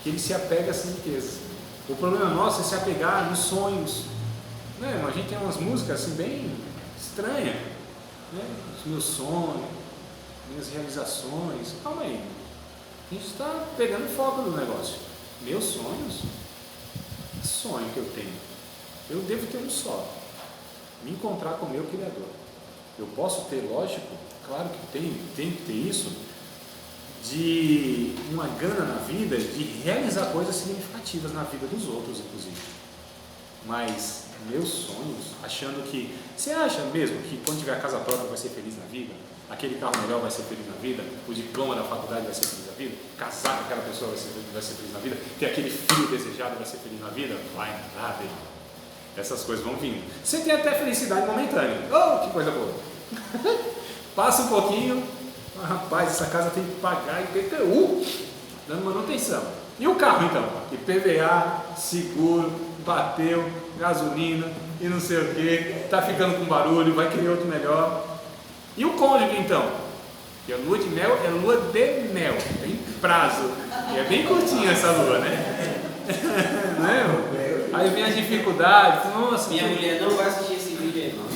que ele se apega a essas riquezas. O problema nosso é se apegar nos sonhos, né? A gente tem umas músicas assim bem estranhas, né? Os meus sonhos, minhas realizações. Calma aí, a gente está pegando foco do negócio. Meus sonhos, que sonho que eu tenho? Eu devo ter um só: me encontrar com o meu Criador. Eu posso ter, lógico, claro que tem que ter isso, de uma gana na vida de realizar coisas significativas na vida dos outros, inclusive. Mas meus sonhos, achando que... Você acha mesmo que quando tiver a casa própria vai ser feliz na vida? Aquele carro melhor vai ser feliz na vida? O diploma da faculdade vai ser feliz na vida? Casar com aquela pessoa vai ser feliz na vida? Ter aquele filho desejado vai ser feliz na vida? Vai nada, irmão. Essas coisas vão vindo. Você tem até felicidade momentânea. Oh, que coisa boa! Passa um pouquinho, rapaz, essa casa tem que pagar IPTU, dando manutenção. E o carro então? IPVA, seguro, bateu, gasolina e não sei o que, está ficando com barulho, vai querer outro melhor. E o cônjuge então? Porque a lua de mel é lua de mel, tem prazo, e é bem curtinha essa lua, né? Né? Aí vem as dificuldades. Nossa, minha mulher não vai assistir esse vídeo aí, não.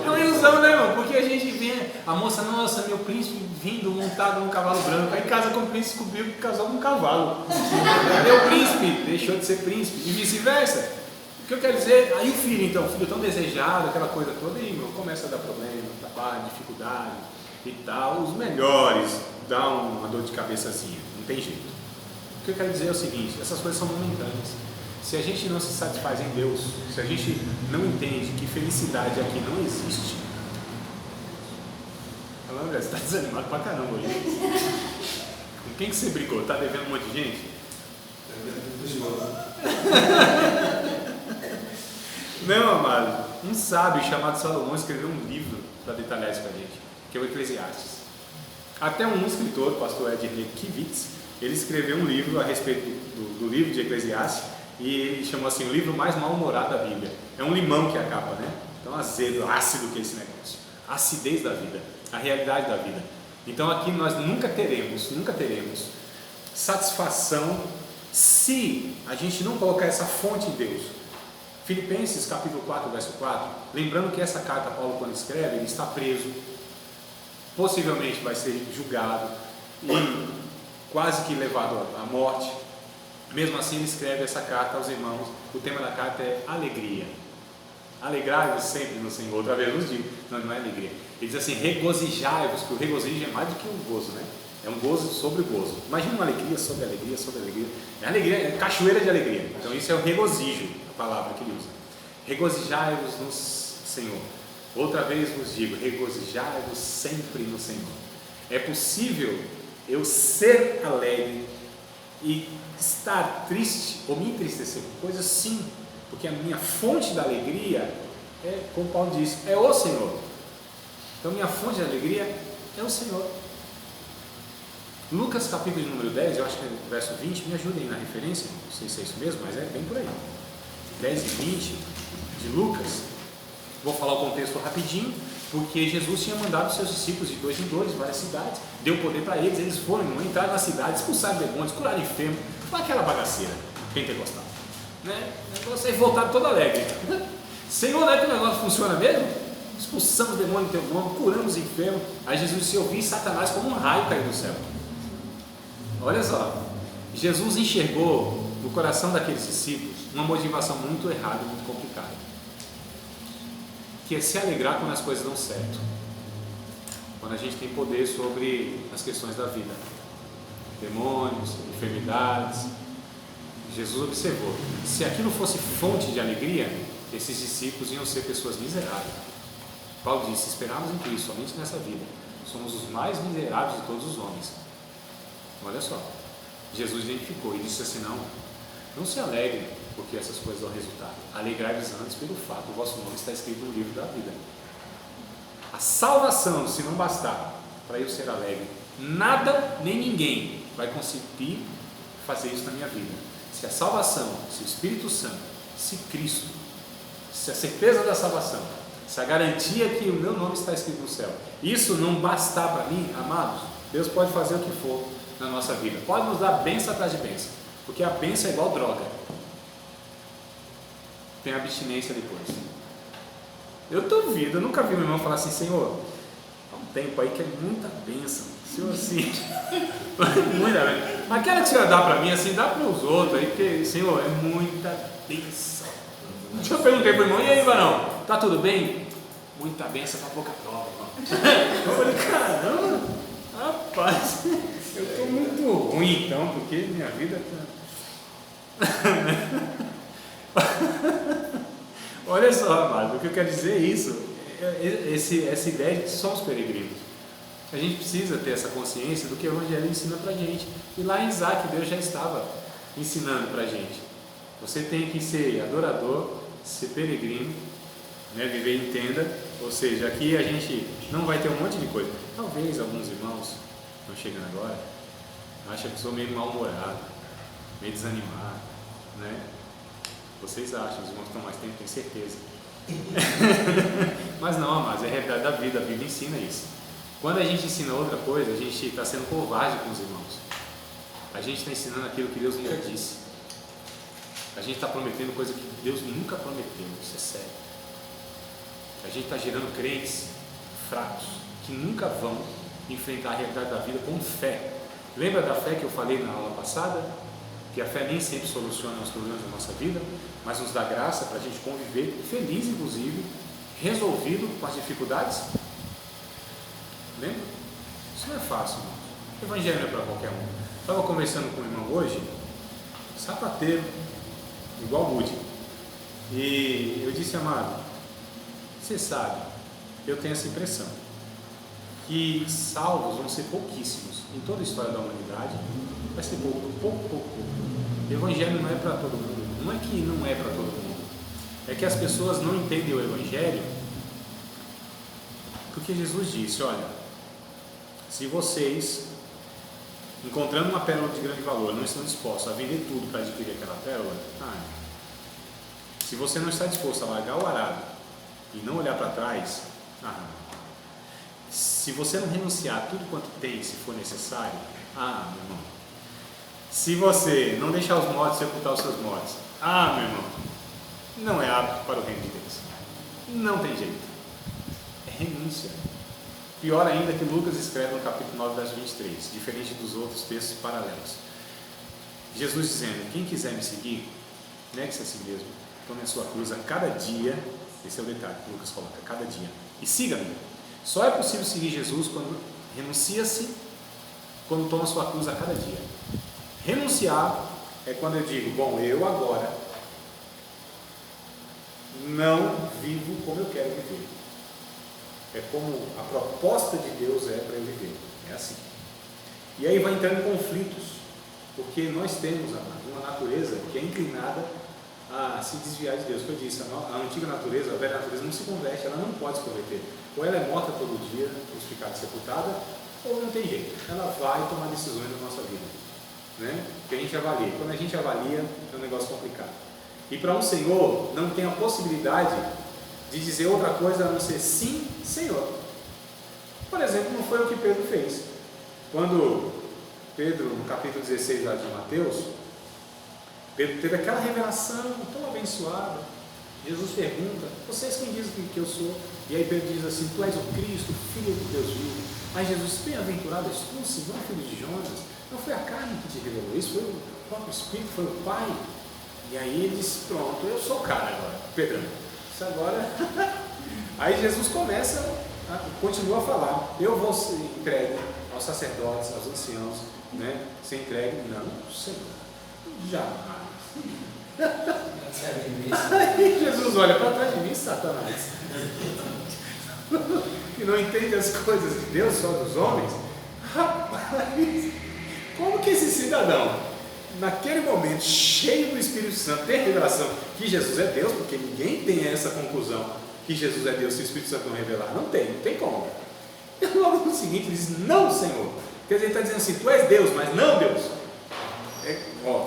É uma ilusão, né, irmão? Porque a gente vê a moça, nossa, meu príncipe vindo montado num cavalo branco, aí casa com o príncipe, descobriu que casou com um cavalo. Meu príncipe deixou de ser príncipe, e vice-versa. O que eu quero dizer, aí o filho então, o filho tão desejado, aquela coisa toda, e irmão, começa a dar problema, trabalho, dificuldade e tal. Os melhores dão uma dor de cabeçazinha, não tem jeito. O que eu quero dizer é o seguinte: essas coisas são momentâneas. Se a gente não se satisfaz em Deus, se a gente não entende que felicidade aqui não existe. Falando, você está desanimado pra caramba hoje. Com quem que você brigou? Está devendo um monte de gente? Não, amado. Um sábio chamado Salomão escreveu um livro para detalhar isso para a gente, que é o Eclesiastes. Até um escritor, o pastor Ednei Kivitz, ele escreveu um livro a respeito do livro de Eclesiastes, e ele chamou assim, o livro mais mal-humorado da Bíblia. É um limão que é a capa, né? Então azedo, ácido que é esse negócio. A acidez da vida, a realidade da vida. Então aqui nós nunca teremos satisfação se a gente não colocar essa fonte em Deus. Filipenses capítulo 4, verso 4, lembrando que essa carta Paulo quando escreve, ele está preso, possivelmente vai ser julgado e quase que levado à morte. Mesmo assim ele escreve essa carta aos irmãos. O tema da carta é alegria. Alegrai-vos sempre no Senhor. Outra vez nos digo, não é alegria. Ele diz assim, regozijai-vos, que o regozijo é mais do que um gozo, né? É um gozo sobre o gozo. Imagina uma alegria sobre alegria, sobre alegria. É alegria, é cachoeira de alegria. Então isso é o regozijo, a palavra que ele usa. Regozijai-vos no Senhor. Outra vez vos digo, regozijai-vos sempre no Senhor. É possível eu ser alegre e estar triste ou me entristecer com coisas, sim, porque a minha fonte da alegria é, como Paulo disse, é o Senhor. Então minha fonte de alegria é o Senhor. Lucas capítulo número 10, eu acho que é o verso 20, me ajudem na referência, não sei se é isso mesmo, mas é bem por aí. 10 e 20 de Lucas. Vou falar o contexto rapidinho, porque Jesus tinha mandado seus discípulos de 2 em 2, várias cidades, deu poder para eles foram, entraram na cidade, expulsaram demônios, curaram enfermos, foi aquela bagaceira pentecostal, né? O negócio aí voltado todo alegre. Senhor, não é que o negócio funciona mesmo? Expulsamos demônios em teu nome, curamos enfermos. Aí Jesus disse, eu vi Satanás como um raio cair do céu. Olha só, Jesus enxergou no coração daqueles discípulos uma motivação muito errada, muito complicada, que é se alegrar quando as coisas dão certo, quando a gente tem poder sobre as questões da vida, demônios, enfermidades. Jesus observou, se aquilo fosse fonte de alegria, esses discípulos iam ser pessoas miseráveis. Paulo disse, esperamos em Cristo, somente nessa vida, somos os mais miseráveis de todos os homens. Olha só, Jesus identificou e disse assim, não se alegrem porque essas coisas dão resultado, alegrai-vos antes pelo fato, o vosso nome está escrito no livro da vida. A salvação, se não bastar para eu ser alegre, nada nem ninguém vai conseguir fazer isso na minha vida. Se a salvação, se o Espírito Santo, se Cristo, se a certeza da salvação, essa garantia que o meu nome está escrito no céu. Isso não bastar para mim, amados, Deus pode fazer o que for na nossa vida, pode nos dar bênção atrás de bênção, porque a bênção é igual droga, tem abstinência depois. Eu duvido, eu nunca vi meu irmão falar assim: Senhor, há um tempo aí que é muita bênção, Senhor, assim, muita bênção, mas quero que o Senhor dá para mim, assim, dá para os outros aí, porque, Senhor, é muita bênção. Eu perguntei para o irmão: e aí, varão, tá tudo bem? Muita bênção para pouca prova, irmão. Eu falei: caramba, rapaz, eu estou muito ruim então, porque minha vida está... Olha só, amado, o que eu quero dizer é isso, essa ideia de que somos peregrinos. A gente precisa ter essa consciência do que o Evangelho ensina pra gente. E lá em Isaac, Deus já estava ensinando pra gente. Você tem que ser adorador, ser peregrino, né, viver em tenda, ou seja, aqui a gente não vai ter um monte de coisa. Talvez alguns irmãos estão chegando agora, acham que sou meio mal-humorado, meio desanimado, né? Vocês acham, os irmãos que estão mais tempo, tenho certeza. Mas não, amados, é a realidade da vida, a Bíblia ensina isso. Quando a gente ensina outra coisa, a gente está sendo covarde com os irmãos. A gente está ensinando aquilo que Deus nunca disse. A gente está prometendo coisa que Deus nunca prometeu, isso é sério. A gente está gerando crentes fracos, que nunca vão enfrentar a realidade da vida com fé. Lembra da fé que eu falei na aula passada? Que a fé nem sempre soluciona os problemas da nossa vida, mas nos dá graça para a gente conviver feliz, inclusive, resolvido com as dificuldades. Lembra? Isso não é fácil, irmão. O Evangelho não é para qualquer um. Estava conversando com o irmão hoje, sapateiro, igual Budi, e eu disse: amado, você sabe, eu tenho essa impressão, que salvos vão ser pouquíssimos em toda a história da humanidade. Vai ser pouco. O Evangelho não é para todo mundo. Não é que não é para todo mundo, é que as pessoas não entendem o Evangelho, porque Jesus disse: olha, se vocês, encontrando uma pérola de grande valor, não estão dispostos a vender tudo para adquirir aquela pérola, se você não está disposto a largar o arado e não olhar para trás, se você não renunciar a tudo quanto tem, se for necessário, meu irmão, se você não deixar os mortos sepultar os seus mortos, meu irmão, não é apto para o reino de Deus. Não tem jeito. É renúncia. Pior ainda que Lucas escreve no capítulo 9, verso 23, diferente dos outros textos paralelos. Jesus dizendo: quem quiser me seguir, negue-se a si mesmo, tome a sua cruz a cada dia. Esse é o detalhe que Lucas coloca: cada dia. E siga-me. Só é possível seguir Jesus quando renuncia-se, quando toma a sua cruz a cada dia. Renunciar é quando eu digo: bom, eu agora não vivo como eu quero viver. É como a proposta de Deus é para eu viver. É assim. E aí vai entrando em conflitos, porque nós temos uma natureza que é inclinada a se desviar de Deus. Como eu disse, a antiga natureza, a velha natureza não se converte, ela não pode se converter. Ou ela é morta todo dia, crucificada e sepultada, ou não tem jeito. Ela vai tomar decisões na nossa vida, né? Que a gente avalia. Quando a gente avalia, é um negócio complicado. E para um Senhor não tem a possibilidade de dizer outra coisa a não ser sim, Senhor. Por exemplo, não foi o que Pedro fez. Quando Pedro, no capítulo 16 lá de Mateus, Pedro teve aquela revelação tão abençoada. Jesus pergunta: vocês quem dizem que eu sou? E aí Pedro diz assim: tu és o Cristo, Filho do Deus vivo. Aí Jesus: bem-aventurado és tu, Simão, filho de Jonas. Não foi a carne que te revelou isso, foi o próprio Espírito, foi o Pai. E aí ele disse: pronto, eu sou o cara agora, Pedro. Isso agora. Aí Jesus continua a falar: eu vou ser entregue aos sacerdotes, aos anciãos, né? Ser entregue? Não, Senhor, jamais. Aí Jesus olha para trás de mim: Satanás, que não entende as coisas de Deus, só dos homens. Rapaz, como que esse cidadão, naquele momento cheio do Espírito Santo, tem a revelação que Jesus é Deus? Porque ninguém tem essa conclusão que Jesus é Deus se o Espírito Santo não revelar. Não tem como. E logo no seguinte ele diz: não, Senhor. Quer dizer, ele está dizendo assim: tu és Deus, mas não Deus.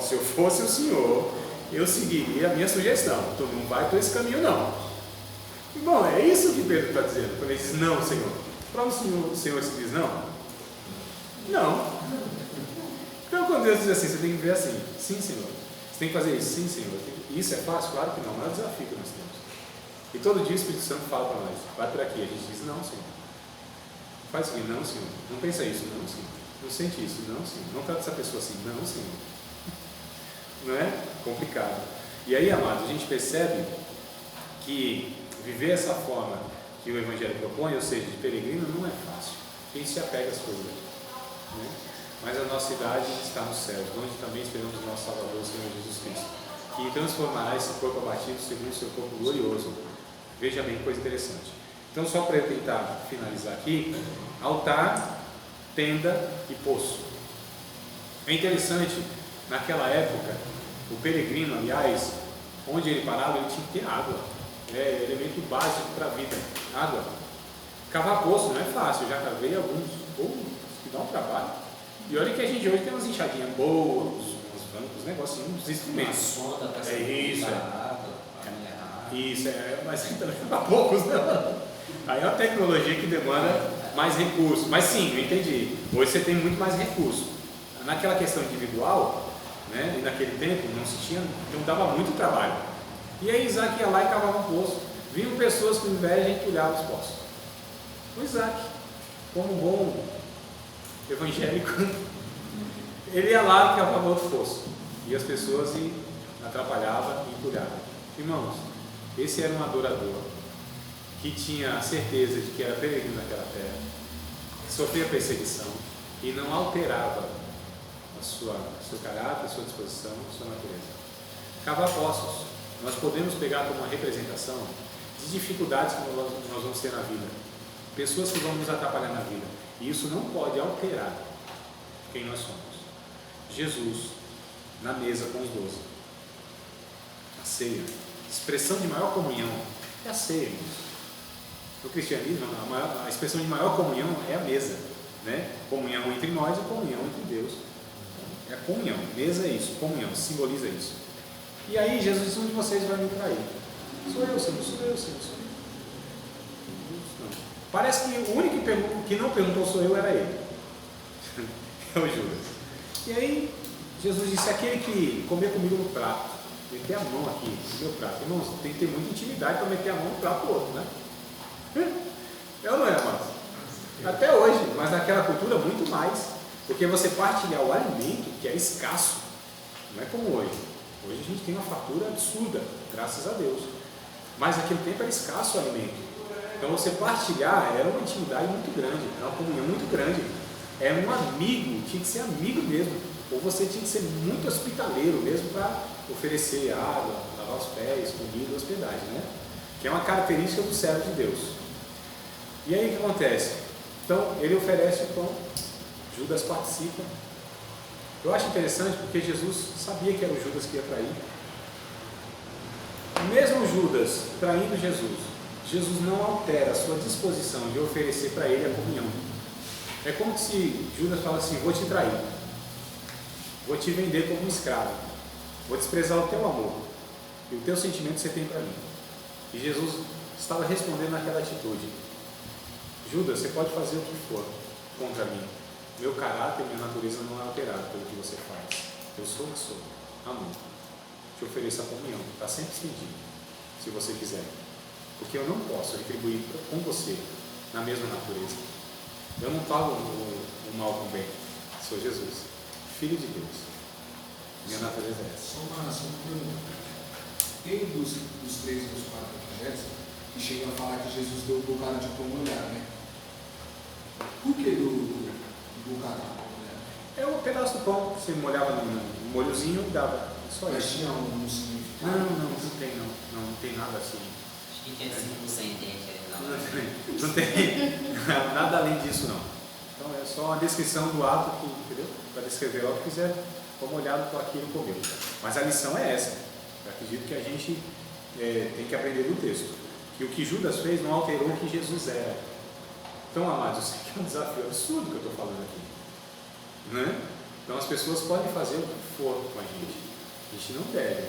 Se eu fosse o Senhor, eu seguiria a minha sugestão: tu não vai por esse caminho não. Irmão, é isso que Pedro está dizendo, quando ele diz não, Senhor. Para o Senhor se diz não? Não. Então quando Deus diz assim, você tem que ver assim, sim, Senhor. Você tem que fazer isso, sim, Senhor. Isso é fácil? Claro que não, é um desafio que nós temos. E todo dia o Espírito Santo fala para nós, vai por aqui, a gente diz, não, Senhor. Faz isso, não, Senhor. Não pensa isso, não, Senhor. Não sente isso, não, Senhor. Não trata essa pessoa assim, não, Senhor. Não é? Complicado. E aí, amados, a gente percebe que viver essa forma que o Evangelho propõe, ou seja, de peregrino, não é fácil. A gente se apega às coisas. Né? Mas a nossa idade está nos céus, onde também esperamos o nosso Salvador, o Senhor Jesus Cristo, que transformará esse corpo abatido segundo o seu corpo glorioso. Veja bem, coisa interessante. Então, só para eu tentar finalizar aqui, altar, tenda e poço. É interessante, naquela época, o peregrino, aliás, onde ele parava, ele tinha que ter água. É elemento básico para a vida, água. Cavar poço não é fácil, eu já cavei alguns, que dá um trabalho. E olha que a gente hoje tem umas enxadinhas boas, uns bancos, negocinhos, uns instrumentos. Sonda para isso, água, para minerar. Isso, mas também para poucos, não. Aí é uma tecnologia que demanda mais recursos. Mas sim, eu entendi. Hoje você tem muito mais recursos. Naquela questão individual, né, e naquele tempo não se tinha, então dava muito trabalho. E aí Isaac ia lá e cavava um poço. Vinham pessoas com inveja e entulhavam os poços. O Isaac, como um bom evangélico, ele ia lá e cavava outro poço. E as pessoas atrapalhavam e entulhavam. Irmãos, esse era um adorador que tinha a certeza de que era peregrino naquela terra, que sofria perseguição e não alterava seu caráter, sua disposição, sua natureza. Cavar poços, nós podemos pegar como uma representação de dificuldades que nós vamos ter na vida, pessoas que vão nos atrapalhar na vida, e isso não pode alterar quem nós somos. Jesus, na mesa com os 12, a ceia, expressão de maior comunhão é a ceia. No cristianismo, a expressão de maior comunhão é a mesa, né? Comunhão entre nós e comunhão entre Deus. É a comunhão, mesa é isso, comunhão, simboliza isso. E aí Jesus disse, um de vocês vai me trair. Sou eu, Senhor, sou eu, Senhor, sou eu. Não. Parece que o único que não perguntou sou eu era ele. É o Judas. E aí Jesus disse, aquele que comer comigo no prato, meter a mão aqui no meu prato. Irmãos, tem que ter muita intimidade para meter a mão no prato do outro, né? É ou não é, amados? Até hoje, mas naquela cultura muito mais. Porque você partilhar o alimento, que é escasso, não é como hoje. Hoje a gente tem uma fartura absurda, graças a Deus. Mas naquele tempo era escasso o alimento. Então você partilhar era uma intimidade muito grande, era uma comunhão muito grande. Era um amigo, tinha que ser amigo mesmo. Ou você tinha que ser muito hospitaleiro mesmo para oferecer água, lavar os pés, comida, hospedagem, né? Que é uma característica do servo de Deus. E aí o que acontece? Então ele oferece o pão, Judas participa. Eu acho interessante porque Jesus sabia que era o Judas que ia trair. Mesmo Judas traindo Jesus, Jesus não altera a sua disposição de oferecer para ele a comunhão. É como se Judas fala assim, vou te trair, vou te vender como um escravo, vou desprezar o teu amor e o teu sentimento que você tem para mim. E Jesus estava respondendo naquela atitude, Judas, você pode fazer o que for contra mim, meu caráter e minha natureza não é alterado pelo que você faz, eu sou o que sou, amor, te ofereço a comunhão, está sempre estendido, se você quiser, porque eu não posso retribuir com você na mesma natureza. Eu não pago o mal com o bem, sou Jesus, Filho de Deus, minha natureza é essa. Só uma pergunta. Tem dos 3 e dos 4 evangelhos que chegam a falar que Jesus deu o bocado de pão molhado, né? Por que do bocado de pão molhado? É um pedaço do pão, você molhava no molhozinho e dava, só Mas isso. tinha um significado? Não tem nada assim. Acho que tinha 5 sem dente ali, não. Não tem nada além disso não. Então é só uma descrição do ato que, entendeu? Para descrever o que quiser, pão molhado com aquilo comeu. Mas a lição é essa. Eu acredito que a gente tem que aprender do texto. Que o que Judas fez não alterou o que Jesus era. Então, amados, isso aqui é um desafio absurdo que eu estou falando aqui. Né? Então as pessoas podem fazer o que for com a gente não deve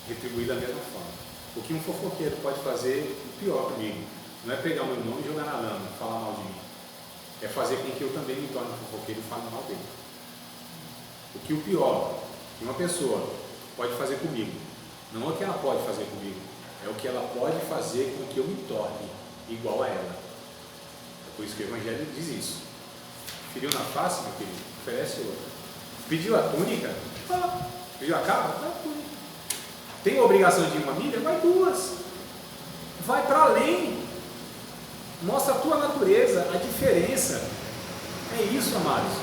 retribuir da mesma forma. O que um fofoqueiro pode fazer, o pior comigo, não é pegar o meu nome e jogar na lama, falar mal de mim. É fazer com que eu também me torne fofoqueiro e fale mal dele. O pior que uma pessoa pode fazer comigo, não é o que ela pode fazer comigo, é o que ela pode fazer com que eu me torne igual a ela. É por isso que o Evangelho diz isso. Feriu na face, meu querido, oferece outra. Pediu a túnica? Pediu a capa? Dá a túnica. Tem a obrigação de ir uma milha? Vai duas. Vai para além. Mostra a tua natureza, a diferença. É isso, amados.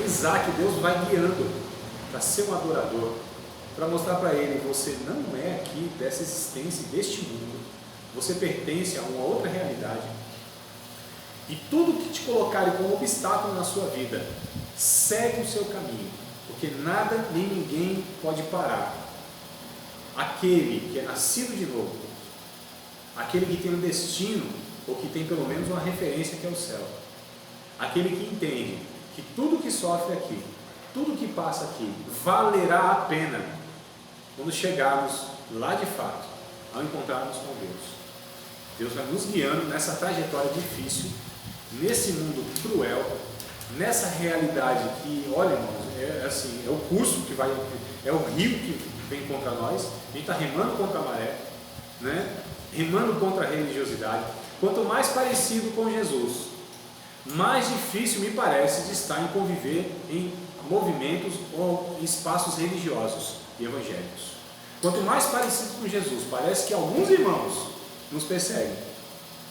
Isaac, Deus vai guiando para ser um adorador, para mostrar para ele: você não é aqui dessa existência, deste mundo. Você pertence a uma outra realidade. E tudo que te colocarem como obstáculo na sua vida, segue o seu caminho, porque nada nem ninguém pode parar aquele que é nascido de novo, aquele que tem um destino, ou que tem pelo menos uma referência que é o céu, aquele que entende que tudo que sofre aqui, tudo que passa aqui, valerá a pena quando chegarmos lá de fato, ao encontrarmos com Deus. Deus vai nos guiando nessa trajetória difícil, nesse mundo cruel, nessa realidade que, olha, irmãos, é o curso que vai, é o rio que vem contra nós. A gente está remando contra a maré, né? Remando contra a religiosidade. Quanto mais parecido com Jesus, mais difícil me parece de estar em conviver em movimentos ou espaços religiosos e evangélicos. Quanto mais parecido com Jesus, parece que alguns irmãos nos perseguem.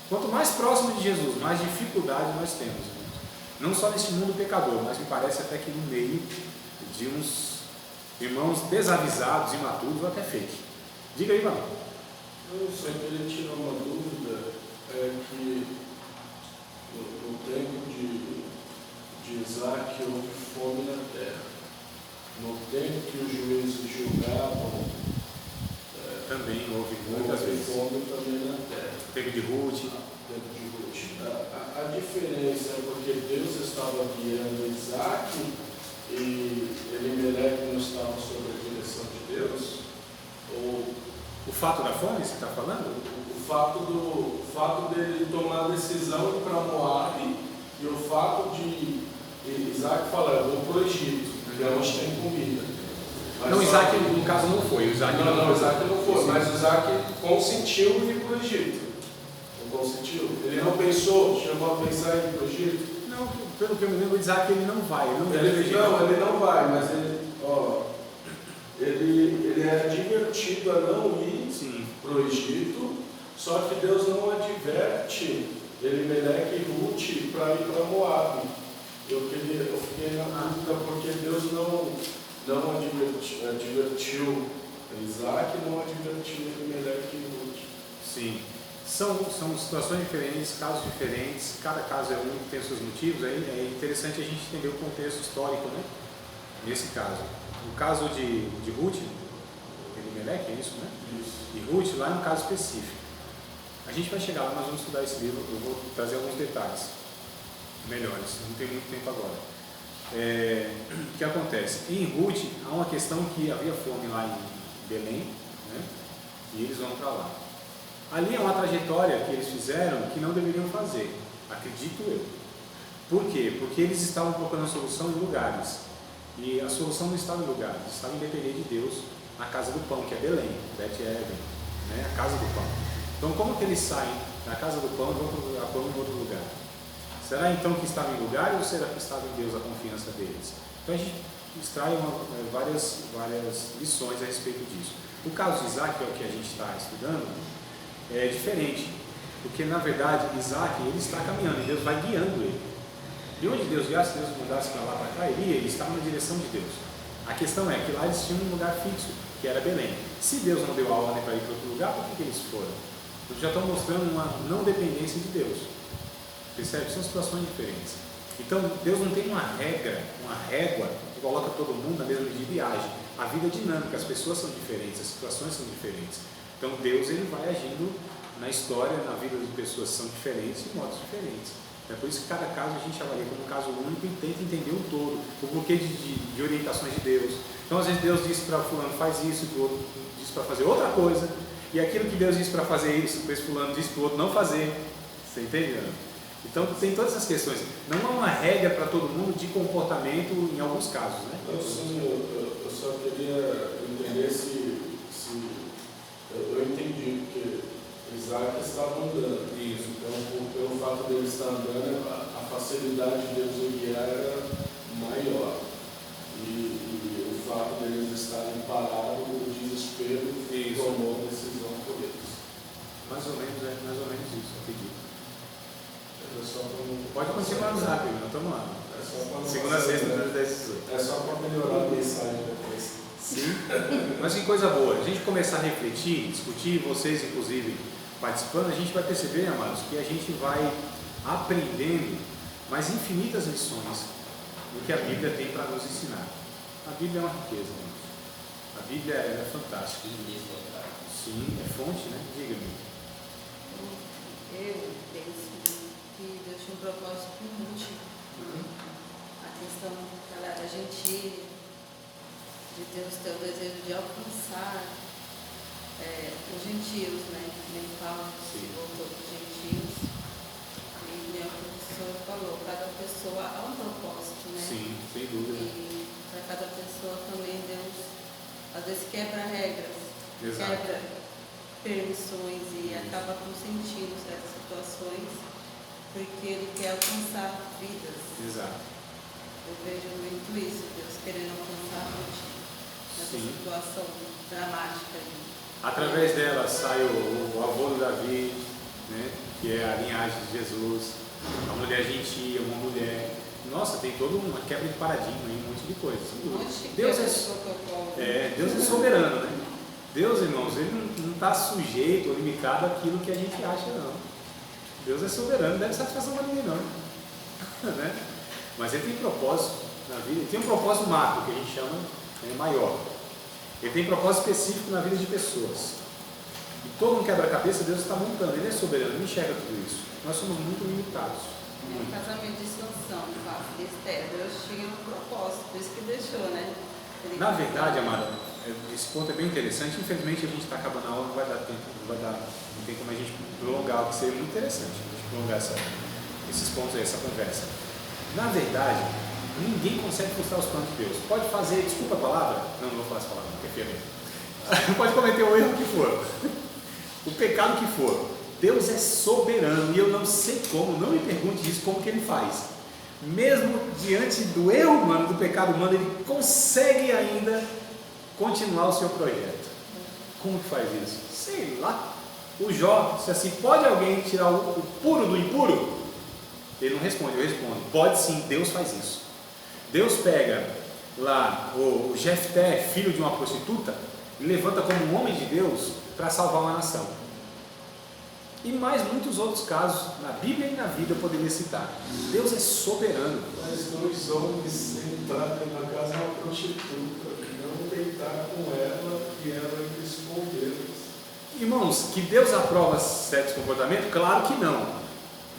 Quanto mais próximo de Jesus, mais dificuldade nós temos, irmãos. Não só neste mundo pecador, mas me parece até que no meio de uns irmãos desavisados, imaturos ou até fake. Diga aí, irmão. Eu só queria tirar uma dúvida, que no tempo de Isaac houve fome na terra. No tempo que os juízes julgavam, também houve muitas vezes fome também na terra. Tempo de Ruth. A diferença é porque Deus estava guiando Isaac e Elimeleque não estava sob a direção de Deus? Ou o fato da fome, você está falando? O fato dele tomar a decisão de ir para Moabe e o fato de Isaac falar: eu vou para o Egito, porque onde tem comida. Mas não, Isaac no caso não foi. Isaac não foi, mas Isaac consentiu em ir para o Egito. Não consentiu? Ele não pensou, chegou a pensar em ir para o Egito? Não, pelo que eu me lembro, Isaac ele não vai. Ele não vai, mas ele era divertido a não ir para o Egito, só que Deus não adverte Elimeleque e Ruth para ir para Moabe. Eu fiquei na dúvida porque Deus não advertiu Isaac, não advertiu Elimeleque e Ruth. Sim. São situações diferentes, casos diferentes, cada caso é único, tem seus motivos. Aí é interessante a gente entender o contexto histórico, né? Nesse caso. No caso de Ruth, Elimeleque, é isso, né? Isso. E Ruth, lá é um caso específico. A gente vai chegar lá, nós vamos estudar esse livro, eu vou trazer alguns detalhes melhores, não tem muito tempo agora. O que acontece? Em Ruth, há uma questão que havia fome lá em Belém, né? E eles vão para lá. Ali é uma trajetória que eles fizeram que não deveriam fazer, acredito eu. Por quê? Porque eles estavam procurando solução em lugares. E a solução não estava em lugares, estava em depender de Deus, na casa do pão, que é Belém, Bet-Even, né? A casa do pão. Então, como que eles saem da casa do pão e vão procurar pão em outro lugar? Será então que estava em lugar ou será que estava em Deus a confiança deles? Então a gente extrai várias lições a respeito disso. O caso de Isaac, que é o que a gente está estudando, é diferente, porque na verdade Isaac ele está caminhando e Deus vai guiando ele. De onde Deus guiasse, se Deus mudasse para lá, para cá, ele estava na direção de Deus. A questão é que lá eles tinham um lugar fixo, que era Belém. Se Deus não deu a ordem para ir para outro lugar, por que eles foram? Eles já estão mostrando uma não dependência de Deus. Percebe? São situações diferentes. Então Deus não tem uma regra, uma régua que coloca todo mundo na mesma medida e age. A vida é dinâmica, as pessoas são diferentes, as situações são diferentes. Então Deus ele vai agindo na história, na vida de pessoas que são diferentes, de modos diferentes. É por isso que cada caso a gente avalia como um caso único e tenta entender o todo, o porquê de orientações de Deus. Então às vezes Deus diz para fulano faz isso, e o outro diz para fazer outra coisa, E aquilo que Deus disse para fazer isso, esse fulano disse para o outro não fazer. Você entendeu? Então tem todas essas questões. Não há uma regra para todo mundo de comportamento em alguns casos, né? Eu só queria entender se eu entendi, porque Isaac estava andando. Isso. Então, pelo fato dele estar andando, a facilidade de Deus o guiar era maior. E o fato deles estarem parados, o desespero tomou a decisão por eles. Mais ou menos isso, eu acredito. É Pode continuar no zap, nós estamos lá. Segunda a sexta, das 10 às 18. É só para melhorar a mensagem depois. Sim, mas que coisa boa. A gente começar a refletir, discutir, vocês inclusive participando, a gente vai perceber, amados, que a gente vai aprendendo mais infinitas lições do que a Bíblia tem para nos ensinar. A Bíblia é uma riqueza, amados. A Bíblia é fantástica. Sim, é fonte, né? Diga-me. Eu penso que Deus tinha um propósito múltiplo. A questão da gente, de Deus ter o desejo de alcançar os gentios, né? Nem Paulo se voltou para os gentios. E nem o professor falou, cada pessoa há um propósito, né? Sim, sem dúvida. E para cada pessoa também Deus, às vezes, quebra regras, Exato. quebra permissões e acaba consentindo certas situações porque Ele quer alcançar vidas. Exato. Eu vejo muito isso, Deus querendo alcançar a gente nessa Sim. situação dramática. Através dela sai o avô do Davi, né? Que é a linhagem de Jesus, a mulher gentia, uma mulher. Nossa, tem toda uma quebra de paradigma aí, um monte de coisa. Deus Deus é soberano, né? Deus, irmãos, Ele não está sujeito ou limitado àquilo que a gente acha, não. Deus é soberano, não deve satisfação para ninguém, não. Né? Mas Ele tem propósito na vida, Ele tem um propósito macro, que a gente chama maior. Ele tem propósito específico na vida de pessoas. E todo um quebra-cabeça Deus está montando, Ele é soberano, Ele enxerga tudo isso. Nós somos muito limitados. No casamento de Sansão, de Esther, Deus tinha um propósito, por isso que deixou, né? Na verdade, amada, esse ponto é bem interessante. Infelizmente a gente está acabando a aula, não vai dar tempo, não tem como a gente prolongar, o que seria muito interessante a gente prolongar esses pontos aí, essa conversa. Na verdade, ninguém consegue frustrar os planos de Deus. Pode fazer, desculpa a palavra, não vou falar essa palavra, porque é feia mesmo. Pode cometer o erro que for, o pecado que for. Deus é soberano e eu não sei como, não me pergunte isso, como que Ele faz. Mesmo diante do erro humano, do pecado humano, Ele consegue ainda continuar o seu projeto. Como que faz isso? Sei lá. O Jó disse assim, pode alguém tirar o puro do impuro? Ele não responde, eu respondo. Pode sim, Deus faz isso. Deus pega lá o Jefté, filho de uma prostituta, e levanta como um homem de Deus para salvar uma nação. E mais muitos outros casos, na Bíblia e na vida, eu poderia citar. Deus é soberano. Mas 2 homens entraram na casa de uma prostituta, não deitar com ela e ela escondê-los. Irmãos, que Deus aprova certos comportamentos? Claro que não.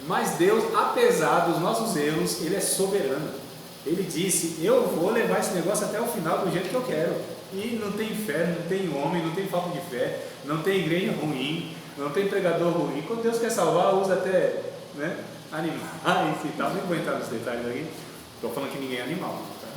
Mas Deus, apesar dos nossos erros, Ele é soberano. Ele disse, eu vou levar esse negócio até o final do jeito que eu quero. E não tem fé, não tem homem, não tem falta de fé, não tem igreja ruim, não tem pregador ruim. Quando Deus quer salvar, usa até animais e tal. Nem vou entrar nos detalhes aqui. Estou falando que ninguém é animal. Tá?